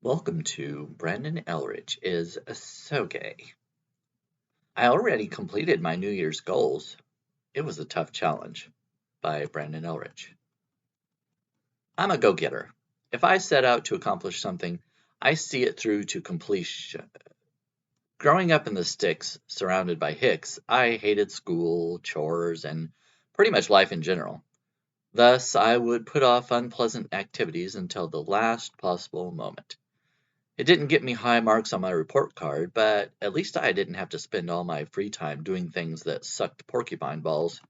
Welcome to Brandon Elrich is So Gay. I already completed my New Year's goals. It was a tough challenge. By Brandon Elrich. I'm a go-getter. If I set out to accomplish something, I see it through to completion. Growing up in the sticks, surrounded by hicks, I hated school, chores, and pretty much life in general. Thus, I would put off unpleasant activities until the last possible moment. It didn't get me high marks on my report card, but at least I didn't have to spend all my free time doing things that sucked porcupine balls.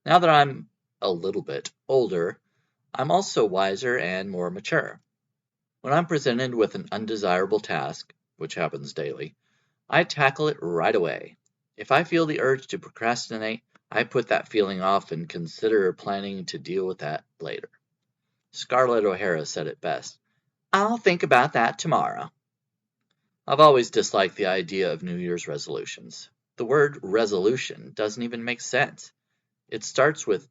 Now that I'm a little bit older, I'm also wiser and more mature. When I'm presented with an undesirable task, which happens daily, I tackle it right away. If I feel the urge to procrastinate, I put that feeling off and consider planning to deal with that later. Scarlet O'Hara said it best. I'll think about that tomorrow. I've always disliked the idea of New Year's resolutions. The word resolution doesn't even make sense. It starts with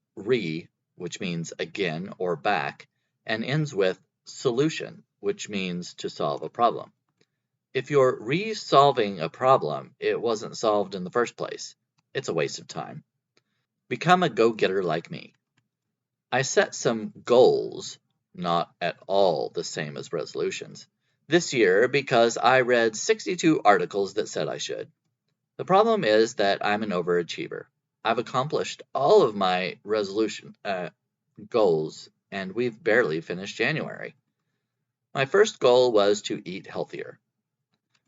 which means again or back, and ends with solution, which means to solve a problem. If you're re-solving a problem, it wasn't solved in the first place. It's a waste of time. Become a go-getter like me. I set some goals, not at all the same as resolutions, this year because I read 62 articles that said I should. The problem is that I'm an overachiever. I've accomplished all of my resolution goals, and we've barely finished January. My first goal was to eat healthier.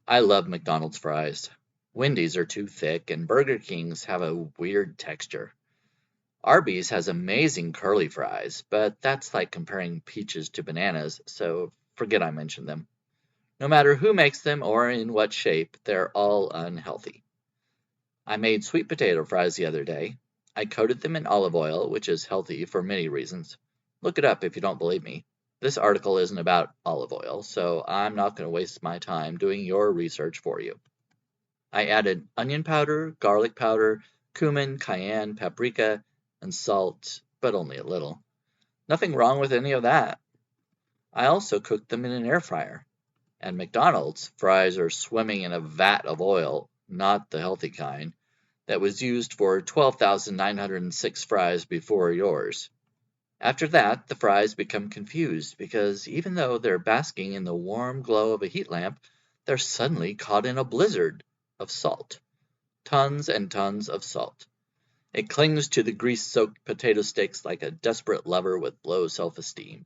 I love McDonald's fries. Wendy's are too thick, and Burger King's have a weird texture. Arby's has amazing curly fries, but that's like comparing peaches to bananas, so forget I mentioned them. No matter who makes them or in what shape, they're all unhealthy. I made sweet potato fries the other day. I coated them in olive oil, which is healthy for many reasons. Look it up if you don't believe me. This article isn't about olive oil, so I'm not going to waste my time doing your research for you. I added onion powder, garlic powder, cumin, cayenne, paprika, and salt, but only a little. Nothing wrong with any of that. I also cooked them in an air fryer. At McDonald's, fries are swimming in a vat of oil, not the healthy kind, that was used for 12,906 fries before yours. After that, the fries become confused because even though they're basking in the warm glow of a heat lamp, they're suddenly caught in a blizzard of salt. Tons and tons of salt. It clings to the grease-soaked potato sticks like a desperate lover with low self-esteem.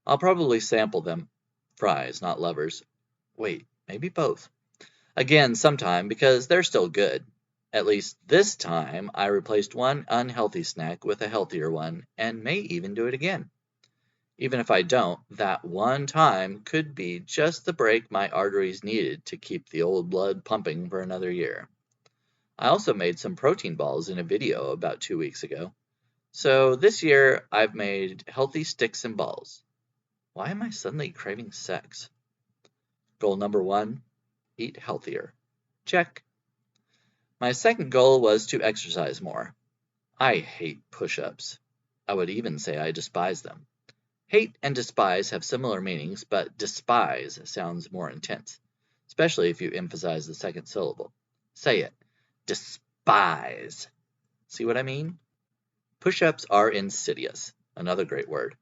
I'll probably sample them. Fries, not lovers. Wait, maybe both. Again sometime because they're still good. At least this time I replaced one unhealthy snack with a healthier one and may even do it again. Even if I don't, that one time could be just the break my arteries needed to keep the old blood pumping for another year. I also made some protein balls in a video about 2 weeks ago. So this year I've made healthy sticks and balls. Why am I suddenly craving sex? Goal number 1, eat healthier. Check. My second goal was to exercise more. I hate push-ups. I would even say I despise them. Hate and despise have similar meanings, but despise sounds more intense, especially if you emphasize the second syllable. Say it. Despise. See what I mean? Push-ups are insidious. Another great word.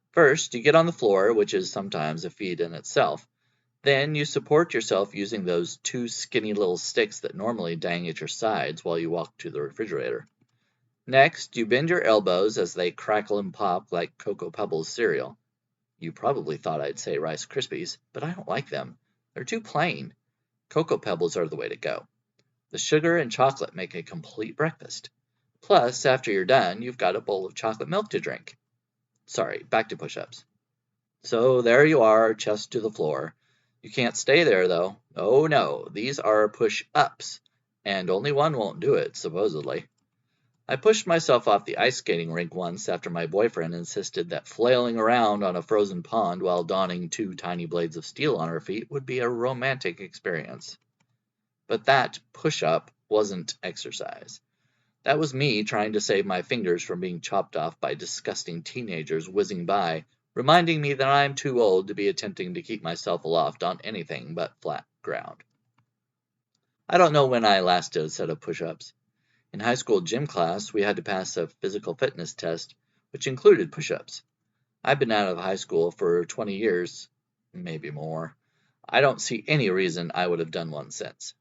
First, you get on the floor, which is sometimes a feat in itself. Then you support yourself using those 2 skinny little sticks that normally dang at your sides while you walk to the refrigerator. Next, you bend your elbows as they crackle and pop like Cocoa Pebbles cereal. You probably thought I'd say Rice Krispies, but I don't like them. They're too plain. Cocoa Pebbles are the way to go. The sugar and chocolate make a complete breakfast. Plus, after you're done, you've got a bowl of chocolate milk to drink. Sorry, back to push-ups. So there you are, chest to the floor. You can't stay there, though. Oh no, these are push-ups, and only one won't do it, supposedly. I pushed myself off the ice skating rink once after my boyfriend insisted that flailing around on a frozen pond while donning 2 tiny blades of steel on our feet would be a romantic experience. But that push-up wasn't exercise. That was me trying to save my fingers from being chopped off by disgusting teenagers whizzing by, reminding me that I'm too old to be attempting to keep myself aloft on anything but flat ground. I don't know when I last did a set of push-ups. In high school gym class, we had to pass a physical fitness test, which included push-ups. I've been out of high school for 20 years, maybe more. I don't see any reason I would have done one since.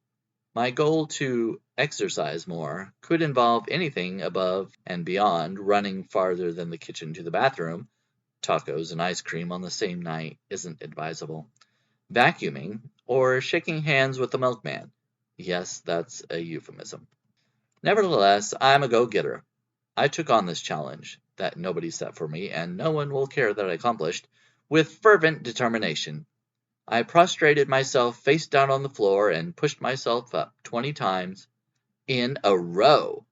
My goal to exercise more could involve anything above and beyond running farther than the kitchen to the bathroom. Tacos and ice cream on the same night isn't advisable. Vacuuming or shaking hands with the milkman. Yes, that's a euphemism. Nevertheless, I'm a go-getter. I took on this challenge that nobody set for me, and no one will care that I accomplished, with fervent determination. I prostrated myself face down on the floor and pushed myself up 20 times in a row.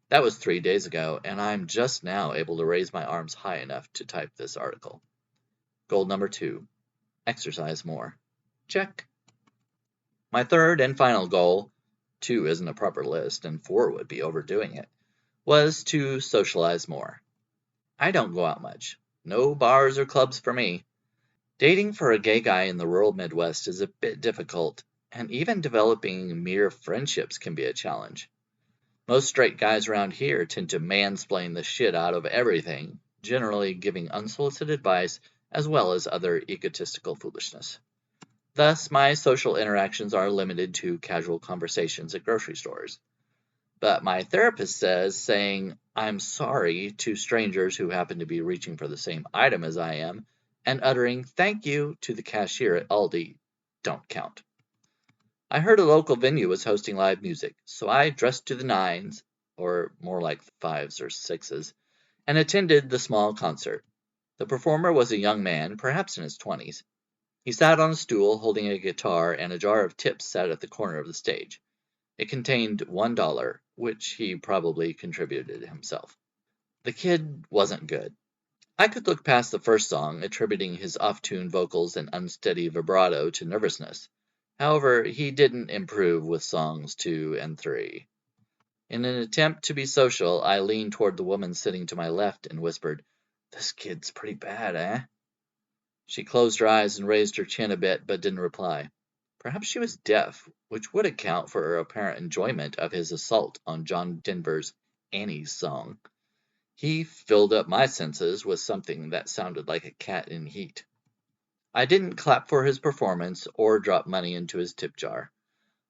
That was 3 days ago, and I'm just now able to raise my arms high enough to type this article. Goal number 2, exercise more. Check. My third and final goal, 2 isn't a proper list and 4 would be overdoing it, was to socialize more. I don't go out much. No bars or clubs for me. Dating for a gay guy in the rural Midwest is a bit difficult, and even developing mere friendships can be a challenge. Most straight guys around here tend to mansplain the shit out of everything, generally giving unsolicited advice as well as other egotistical foolishness. Thus, my social interactions are limited to casual conversations at grocery stores. But my therapist says saying "I'm sorry" to strangers who happen to be reaching for the same item as I am and uttering "thank you" to the cashier at Aldi don't count. I heard a local venue was hosting live music, so I dressed to the nines, or more like the fives or sixes, and attended the small concert. The performer was a young man, perhaps in his 20s. He sat on a stool holding a guitar, and a jar of tips sat at the corner of the stage. It contained $1, which he probably contributed himself. The kid wasn't good. I could look past the first song, attributing his off-tune vocals and unsteady vibrato to nervousness. However, he didn't improve with songs 2 and 3. In an attempt to be social, I leaned toward the woman sitting to my left and whispered, "This kid's pretty bad, eh?" She closed her eyes and raised her chin a bit, but didn't reply. Perhaps she was deaf, which would account for her apparent enjoyment of his assault on John Denver's Annie's song. He filled up my senses with something that sounded like a cat in heat. I didn't clap for his performance or drop money into his tip jar.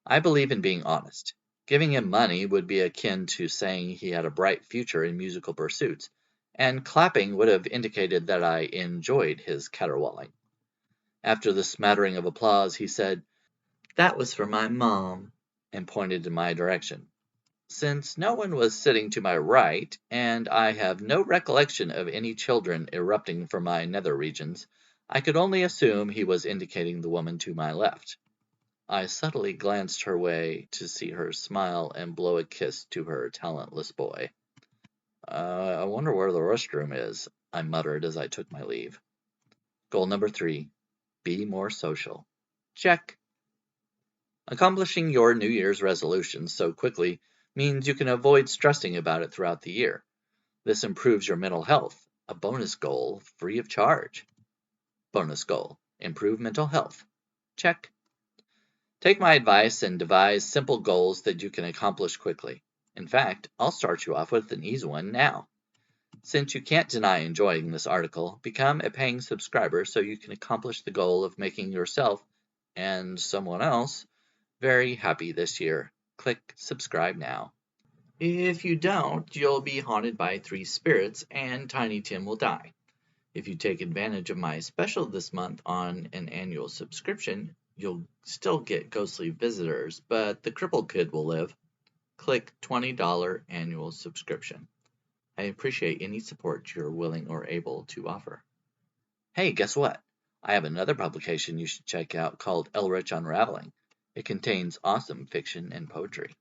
I believe in being honest. Giving him money would be akin to saying he had a bright future in musical pursuits, and clapping would have indicated that I enjoyed his caterwauling. After the smattering of applause, he said, "That was for my mom," and pointed in my direction. Since no one was sitting to my right, and I have no recollection of any children erupting from my nether regions, I could only assume he was indicating the woman to my left. I subtly glanced her way to see her smile and blow a kiss to her talentless boy. I wonder where the restroom is," I muttered as I took my leave. Goal number 3, be more social. Check. Accomplishing your New Year's resolutions so quickly means you can avoid stressing about it throughout the year. This improves your mental health, a bonus goal free of charge. Bonus goal, improve mental health. Check. Take my advice and devise simple goals that you can accomplish quickly. In fact, I'll start you off with an easy one now. Since you can't deny enjoying this article, become a paying subscriber so you can accomplish the goal of making yourself and someone else very happy this year. Click subscribe now. If you don't, you'll be haunted by 3 spirits and Tiny Tim will die. If you take advantage of my special this month on an annual subscription, you'll still get ghostly visitors, but the crippled kid will live. Click $20 annual subscription. I appreciate any support you're willing or able to offer. Hey, guess what? I have another publication you should check out called Elrich Unraveling. It contains awesome fiction and poetry.